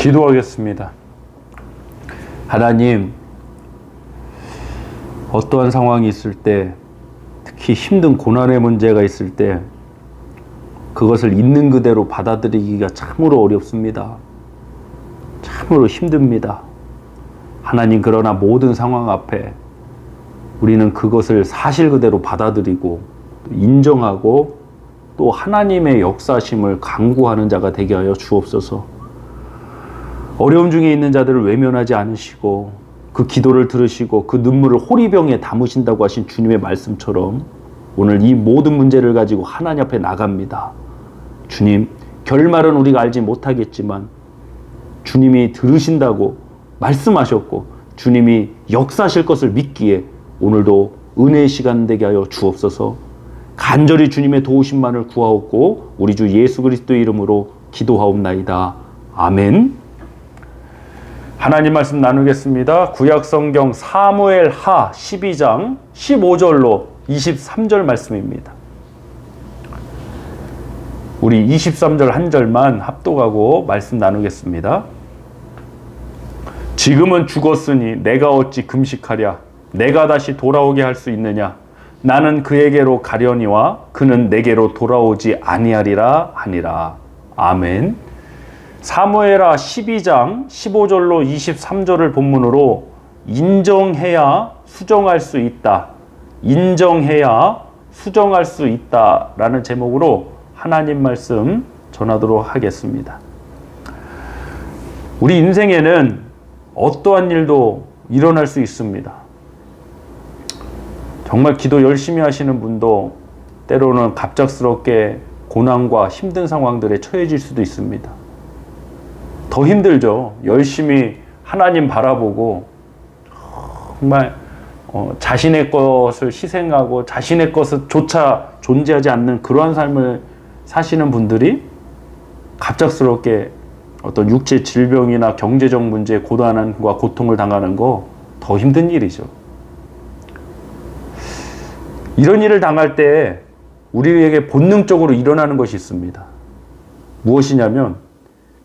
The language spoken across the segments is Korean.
기도하겠습니다. 하나님, 어떠한 상황이 있을 때, 특히 힘든 고난의 문제가 있을 때 그것을 있는 그대로 받아들이기가 참으로 어렵습니다. 참으로 힘듭니다. 하나님, 그러나 모든 상황 앞에 우리는 그것을 사실 그대로 받아들이고 인정하고 또 하나님의 역사심을 간구하는 자가 되게 하여 주옵소서. 어려움 중에 있는 자들을 외면하지 않으시고 그 기도를 들으시고 그 눈물을 호리병에 담으신다고 하신 주님의 말씀처럼 오늘 이 모든 문제를 가지고 하나님 앞에 나갑니다. 주님, 결말은 우리가 알지 못하겠지만 주님이 들으신다고 말씀하셨고 주님이 역사하실 것을 믿기에 오늘도 은혜의 시간 되게 하여 주옵소서. 간절히 주님의 도우심만을 구하옵고 우리 주 예수 그리스도의 이름으로 기도하옵나이다. 아멘. 하나님 말씀 나누겠습니다. 구약성경 사무엘하 12장 15절로 23절 말씀입니다. 우리 23절 한 절만 합독하고 말씀 나누겠습니다. 지금은 죽었으니 내가 어찌 금식하랴. 내가 다시 돌아오게 할 수 있느냐. 나는 그에게로 가려니와 그는 내게로 돌아오지 아니하리라 하니라. 아멘. 사무엘하 12장 15절로 23절을 본문으로 인정해야 수정할 수 있다. 인정해야 수정할 수 있다 라는 제목으로 하나님 말씀 전하도록 하겠습니다. 우리 인생에는 어떠한 일도 일어날 수 있습니다. 정말 기도 열심히 하시는 분도 때로는 갑작스럽게 고난과 힘든 상황들에 처해질 수도 있습니다. 더 힘들죠. 열심히 하나님 바라보고 정말 자신의 것을 희생하고 자신의 것조차 존재하지 않는 그러한 삶을 사시는 분들이 갑작스럽게 어떤 육체 질병이나 경제적 문제에 고난과 고통을 당하는 거 더 힘든 일이죠. 이런 일을 당할 때 우리에게 본능적으로 일어나는 것이 있습니다. 무엇이냐면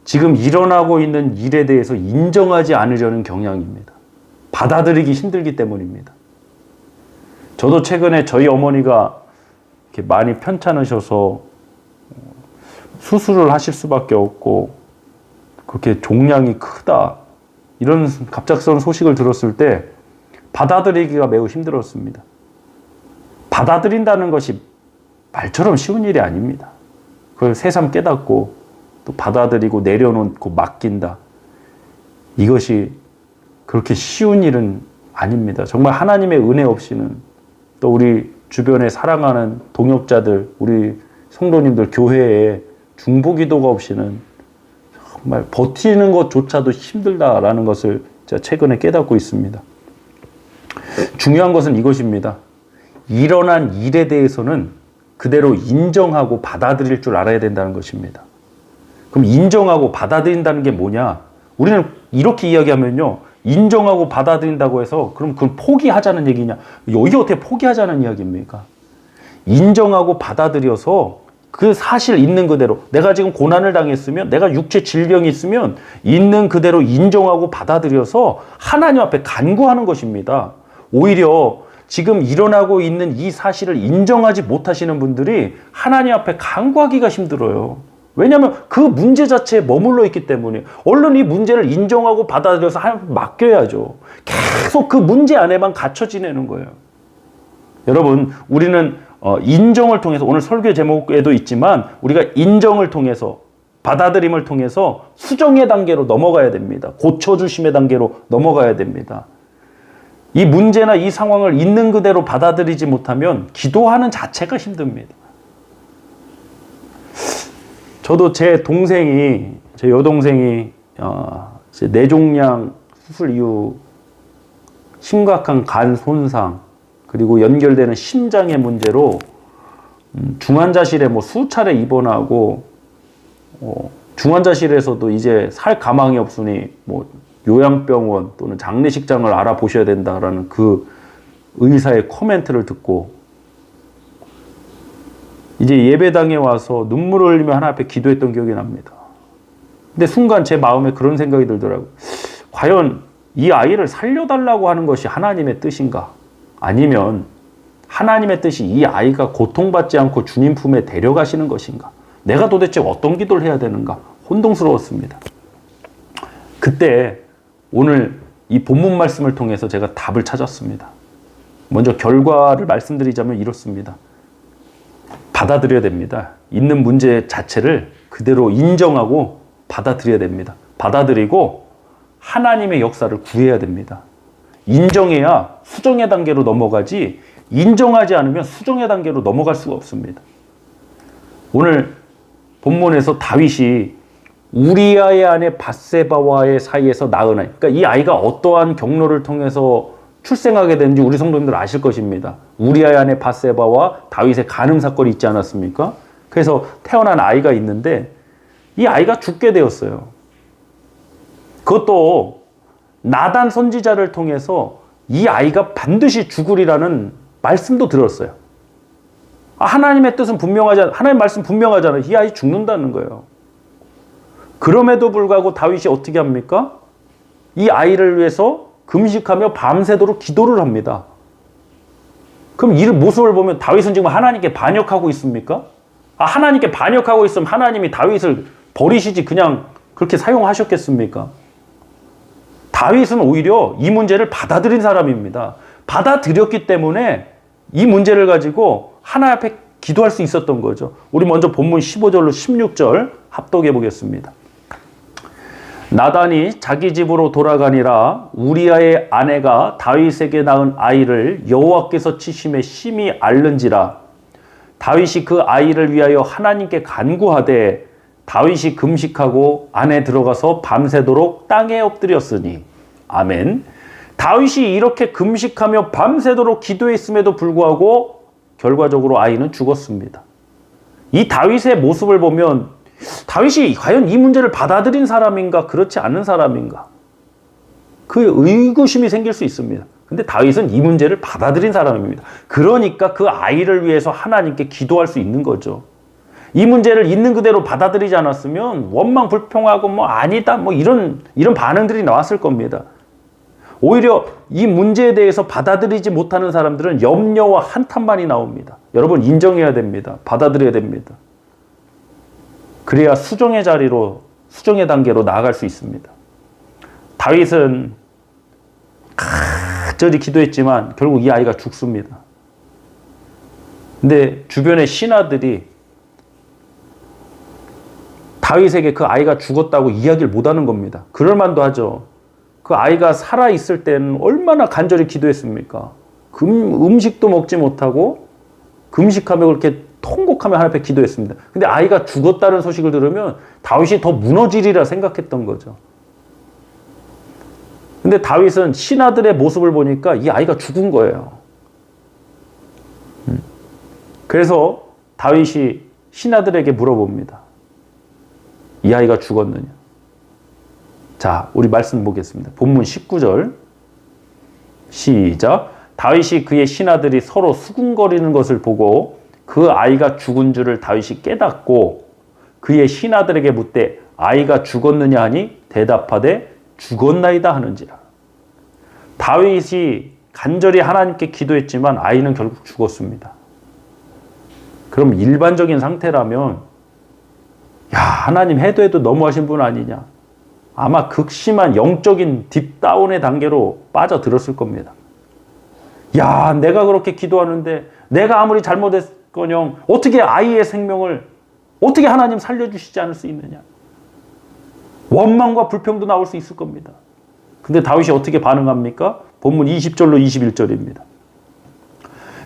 지금 일어나고 있는 일에 대해서 인정하지 않으려는 경향입니다. 받아들이기 힘들기 때문입니다. 저도 최근에 저희 어머니가 이렇게 많이 편찮으셔서 수술을 하실 수밖에 없고 그렇게 종양이 크다 이런 갑작스러운 소식을 들었을 때 받아들이기가 매우 힘들었습니다. 받아들인다는 것이 말처럼 쉬운 일이 아닙니다. 그걸 새삼 깨닫고 또 받아들이고 내려놓고 맡긴다. 이것이 그렇게 쉬운 일은 아닙니다. 정말 하나님의 은혜 없이는 또 우리 주변에 사랑하는 동역자들, 우리 성도님들 교회에 중보기도가 없이는 정말 버티는 것조차도 힘들다라는 것을 제가 최근에 깨닫고 있습니다. 중요한 것은 이것입니다. 일어난 일에 대해서는 그대로 인정하고 받아들일 줄 알아야 된다는 것입니다. 그럼 인정하고 받아들인다는 게 뭐냐? 우리는 이렇게 이야기하면요. 인정하고 받아들인다고 해서 그럼 그걸 포기하자는 얘기냐? 이게 어떻게 포기하자는 이야기입니까? 인정하고 받아들여서 그 사실 있는 그대로 내가 지금 고난을 당했으면 내가 육체 질병이 있으면 있는 그대로 인정하고 받아들여서 하나님 앞에 간구하는 것입니다. 오히려 지금 일어나고 있는 이 사실을 인정하지 못하시는 분들이 하나님 앞에 간구하기가 힘들어요. 왜냐하면 그 문제 자체에 머물러 있기 때문에 얼른 이 문제를 인정하고 받아들여서 하나님 맡겨야죠. 계속 그 문제 안에만 갇혀 지내는 거예요. 여러분, 우리는 인정을 통해서 오늘 설교 제목에도 있지만 우리가 인정을 통해서 받아들임을 통해서 수정의 단계로 넘어가야 됩니다. 고쳐주심의 단계로 넘어가야 됩니다. 이 문제나 이 상황을 있는 그대로 받아들이지 못하면 기도하는 자체가 힘듭니다. 저도 제 여동생이 뇌종양 수술 이후 심각한 간 손상 그리고 연결되는 심장의 문제로 중환자실에 수차례 입원하고 중환자실에서도 이제 살 가망이 없으니 요양병원 또는 장례식장을 알아보셔야 된다라는 그 의사의 코멘트를 듣고 이제 예배당에 와서 눈물을 흘리며 하나님 앞에 기도했던 기억이 납니다. 근데 순간 제 마음에 그런 생각이 들더라고요. 과연 이 아이를 살려달라고 하는 것이 하나님의 뜻인가? 아니면 하나님의 뜻이 이 아이가 고통받지 않고 주님 품에 데려가시는 것인가? 내가 도대체 어떤 기도를 해야 되는가? 혼동스러웠습니다. 그때 오늘 이 본문 말씀을 통해서 제가 답을 찾았습니다. 먼저 결과를 말씀드리자면 이렇습니다. 받아들여야 됩니다. 있는 문제 자체를 그대로 인정하고 받아들여야 됩니다. 받아들이고 하나님의 역사를 구해야 됩니다. 인정해야 수정의 단계로 넘어가지, 인정하지 않으면 수정의 단계로 넘어갈 수가 없습니다. 오늘 본문에서 다윗이 우리아의 아내 밧세바와의 사이에서 낳은 아이, 그러니까 이 아이가 어떠한 경로를 통해서 출생하게 되는지 우리 성도님들 아실 것입니다. 우리아의 아내 밧세바와 다윗의 간음 사건이 있지 않았습니까? 그래서 태어난 아이가 있는데 이 아이가 죽게 되었어요. 그것도 나단 선지자를 통해서 이 아이가 반드시 죽으리라는 말씀도 들었어요. 하나님의 뜻은 분명하잖아요. 하나님 말씀 분명하잖아요. 이 아이 죽는다는 거예요. 그럼에도 불구하고 다윗이 어떻게 합니까? 이 아이를 위해서 금식하며 밤새도록 기도를 합니다. 그럼 이 모습을 보면 다윗은 지금 하나님께 반역하고 있습니까? 하나님께 반역하고 있으면 하나님이 다윗을 버리시지 그냥 그렇게 사용하셨겠습니까? 다윗은 오히려 이 문제를 받아들인 사람입니다. 받아들였기 때문에 이 문제를 가지고 하나님 앞에 기도할 수 있었던 거죠. 우리 먼저 본문 15절로 16절 합독해 보겠습니다. 나단이 자기 집으로 돌아가니라 우리아의 아내가 다윗에게 낳은 아이를 여호와께서 치심에 심히 앓는지라. 다윗이 그 아이를 위하여 하나님께 간구하되 다윗이 금식하고 안에 들어가서 밤새도록 땅에 엎드렸으니. 아멘. 다윗이 이렇게 금식하며 밤새도록 기도했음에도 불구하고 결과적으로 아이는 죽었습니다. 이 다윗의 모습을 보면 다윗이 과연 이 문제를 받아들인 사람인가 그렇지 않은 사람인가 그 의구심이 생길 수 있습니다. 근데 다윗은 이 문제를 받아들인 사람입니다. 그러니까 그 아이를 위해서 하나님께 기도할 수 있는 거죠. 이 문제를 있는 그대로 받아들이지 않았으면 원망 불평하고 아니다 이런 반응들이 나왔을 겁니다. 오히려 이 문제에 대해서 받아들이지 못하는 사람들은 염려와 한탄만이 나옵니다. 여러분 인정해야 됩니다. 받아들여야 됩니다. 그래야 수정의 자리로, 수정의 단계로 나아갈 수 있습니다. 다윗은 간절히 기도했지만 결국 이 아이가 죽습니다. 근데 주변의 신하들이 다윗에게 그 아이가 죽었다고 이야기를 못하는 겁니다. 그럴 만도 하죠. 그 아이가 살아있을 때는 얼마나 간절히 기도했습니까? 음식도 먹지 못하고 금식하며 그렇게 통곡하며 하나님 앞에 기도했습니다. 근데 아이가 죽었다는 소식을 들으면 다윗이 더 무너지리라 생각했던 거죠. 근데 다윗은 신하들의 모습을 보니까 이 아이가 죽은 거예요. 그래서 다윗이 신하들에게 물어봅니다. 이 아이가 죽었느냐? 자, 우리 말씀 보겠습니다. 본문 19절 시작. 다윗이 그의 신하들이 서로 수군거리는 것을 보고 그 아이가 죽은 줄을 다윗이 깨닫고 그의 신하들에게 묻되 아이가 죽었느냐 하니 대답하되 죽었나이다 하는지라. 다윗이 간절히 하나님께 기도했지만 아이는 결국 죽었습니다. 그럼 일반적인 상태라면 하나님 해도 너무하신 분 아니냐. 아마 극심한 영적인 딥다운의 단계로 빠져들었을 겁니다. 내가 그렇게 기도하는데 내가 아무리 잘못했거녕 어떻게 아이의 생명을 어떻게 하나님 살려주시지 않을 수 있느냐. 원망과 불평도 나올 수 있을 겁니다. 근데 다윗이 어떻게 반응합니까? 본문 20절로 21절입니다.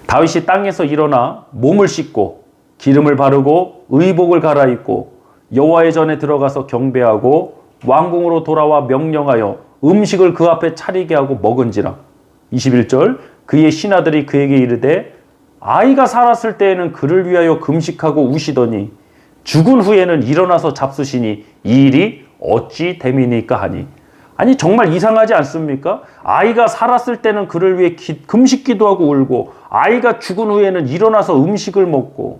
다윗이 땅에서 일어나 몸을 씻고 기름을 바르고 의복을 갈아입고 여호와의 전에 들어가서 경배하고 왕궁으로 돌아와 명령하여 음식을 그 앞에 차리게 하고 먹은지라. 21절 그의 신하들이 그에게 이르되 아이가 살았을 때에는 그를 위하여 금식하고 우시더니 죽은 후에는 일어나서 잡수시니 이 일이 어찌 됨이니까 하니. 아니 정말 이상하지 않습니까? 아이가 살았을 때는 그를 위해 금식 기도하고 울고 아이가 죽은 후에는 일어나서 음식을 먹고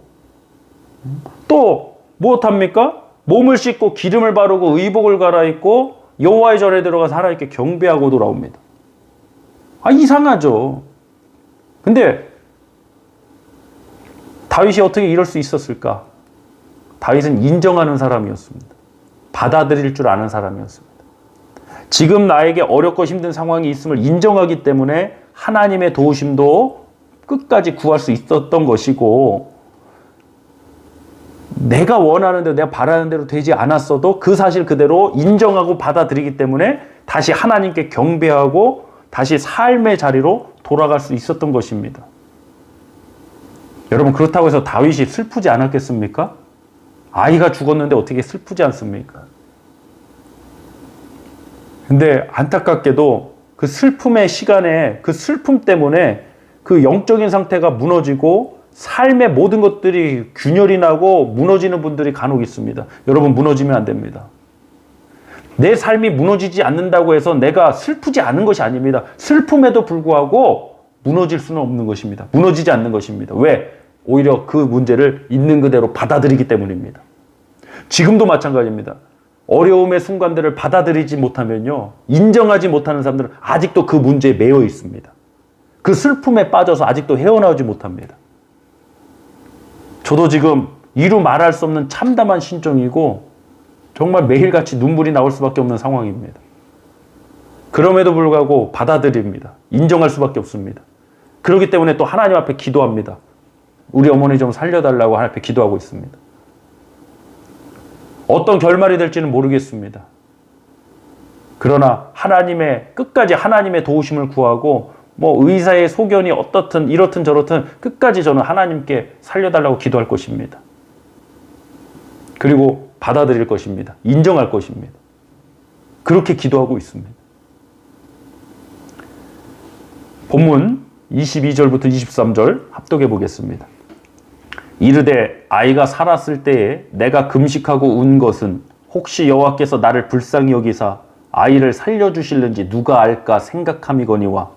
또 무엇합니까? 몸을 씻고 기름을 바르고 의복을 갈아입고 여호와의 전에 들어가서 하나님께 경배하고 돌아옵니다. 이상하죠. 근데 다윗이 어떻게 이럴 수 있었을까? 다윗은 인정하는 사람이었습니다. 받아들일 줄 아는 사람이었습니다. 지금 나에게 어렵고 힘든 상황이 있음을 인정하기 때문에 하나님의 도우심도 끝까지 구할 수 있었던 것이고, 내가 원하는 대로, 내가 바라는 대로 되지 않았어도 그 사실 그대로 인정하고 받아들이기 때문에 다시 하나님께 경배하고 다시 삶의 자리로 돌아갈 수 있었던 것입니다. 여러분, 그렇다고 해서 다윗이 슬프지 않았겠습니까? 아이가 죽었는데 어떻게 슬프지 않습니까? 근데 안타깝게도 그 슬픔의 시간에 그 슬픔 때문에 그 영적인 상태가 무너지고 삶의 모든 것들이 균열이 나고 무너지는 분들이 간혹 있습니다. 여러분, 무너지면 안 됩니다. 내 삶이 무너지지 않는다고 해서 내가 슬프지 않은 것이 아닙니다. 슬픔에도 불구하고 무너질 수는 없는 것입니다. 무너지지 않는 것입니다. 왜? 오히려 그 문제를 있는 그대로 받아들이기 때문입니다. 지금도 마찬가지입니다. 어려움의 순간들을 받아들이지 못하면요, 인정하지 못하는 사람들은 아직도 그 문제에 매여 있습니다. 그 슬픔에 빠져서 아직도 헤어나오지 못합니다. 저도 지금 이루 말할 수 없는 참담한 심정이고 정말 매일같이 눈물이 나올 수밖에 없는 상황입니다. 그럼에도 불구하고 받아들입니다. 인정할 수밖에 없습니다. 그렇기 때문에 또 하나님 앞에 기도합니다. 우리 어머니 좀 살려달라고 하나님 앞에 기도하고 있습니다. 어떤 결말이 될지는 모르겠습니다. 그러나 끝까지 하나님의 도우심을 구하고 의사의 소견이 어떻든 이렇든 저렇든 끝까지 저는 하나님께 살려달라고 기도할 것입니다. 그리고 받아들일 것입니다. 인정할 것입니다. 그렇게 기도하고 있습니다. 본문 22절부터 23절 합독해 보겠습니다. 이르되 아이가 살았을 때에 내가 금식하고 운 것은 혹시 여호와께서 나를 불쌍히 여기사 아이를 살려주실는지 누가 알까 생각함이거니와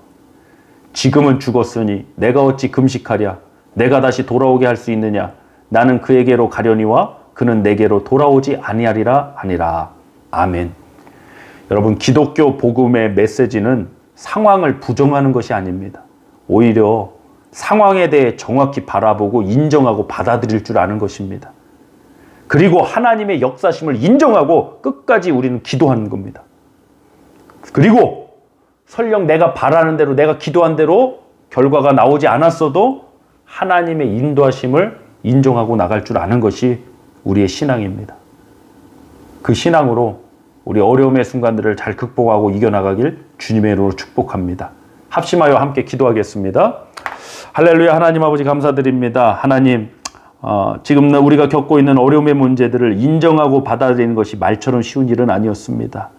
지금은 죽었으니 내가 어찌 금식하랴 내가 다시 돌아오게 할 수 있느냐 나는 그에게로 가려니와 그는 내게로 돌아오지 아니하리라 하니라. 아멘. 여러분, 기독교 복음의 메시지는 상황을 부정하는 것이 아닙니다. 오히려 상황에 대해 정확히 바라보고 인정하고 받아들일 줄 아는 것입니다. 그리고 하나님의 역사심을 인정하고 끝까지 우리는 기도하는 겁니다. 그리고 설령 내가 바라는 대로, 내가 기도한 대로 결과가 나오지 않았어도 하나님의 인도하심을 인정하고 나갈 줄 아는 것이 우리의 신앙입니다. 그 신앙으로 우리 어려움의 순간들을 잘 극복하고 이겨나가길 주님의 이름으로 축복합니다. 합심하여 함께 기도하겠습니다. 할렐루야. 하나님 아버지 감사드립니다. 하나님, 지금 우리가 겪고 있는 어려움의 문제들을 인정하고 받아들이는 것이 말처럼 쉬운 일은 아니었습니다.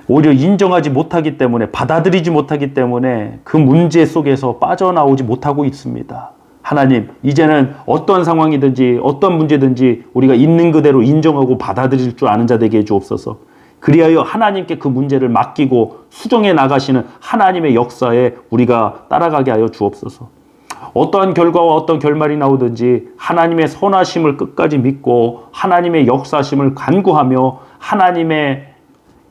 오히려 인정하지 못하기 때문에, 받아들이지 못하기 때문에 그 문제 속에서 빠져나오지 못하고 있습니다. 하나님, 이제는 어떤 상황이든지 어떤 문제든지 우리가 있는 그대로 인정하고 받아들일 줄 아는 자 되게 해주옵소서. 그리하여 하나님께 그 문제를 맡기고 수정해 나가시는 하나님의 역사에 우리가 따라가게 하여 주옵소서. 어떠한 결과와 어떤 결말이 나오든지 하나님의 선하심을 끝까지 믿고 하나님의 역사심을 간구하며 하나님의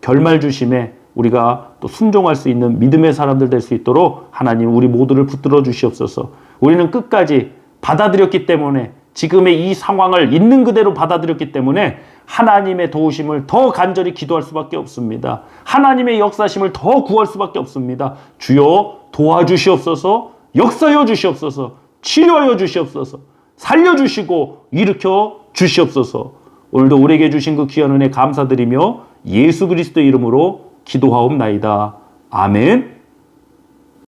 결말 주심에 우리가 또 순종할 수 있는 믿음의 사람들 될 수 있도록 하나님 우리 모두를 붙들어 주시옵소서. 우리는 끝까지 받아들였기 때문에, 지금의 이 상황을 있는 그대로 받아들였기 때문에 하나님의 도우심을 더 간절히 기도할 수밖에 없습니다. 하나님의 역사심을 더 구할 수밖에 없습니다. 주여 도와주시옵소서. 역사여 주시옵소서. 치료하여 주시옵소서. 살려주시고 일으켜 주시옵소서. 오늘도 우리에게 주신 그 귀한 은혜 감사드리며 예수 그리스도의 이름으로 기도하옵나이다. 아멘.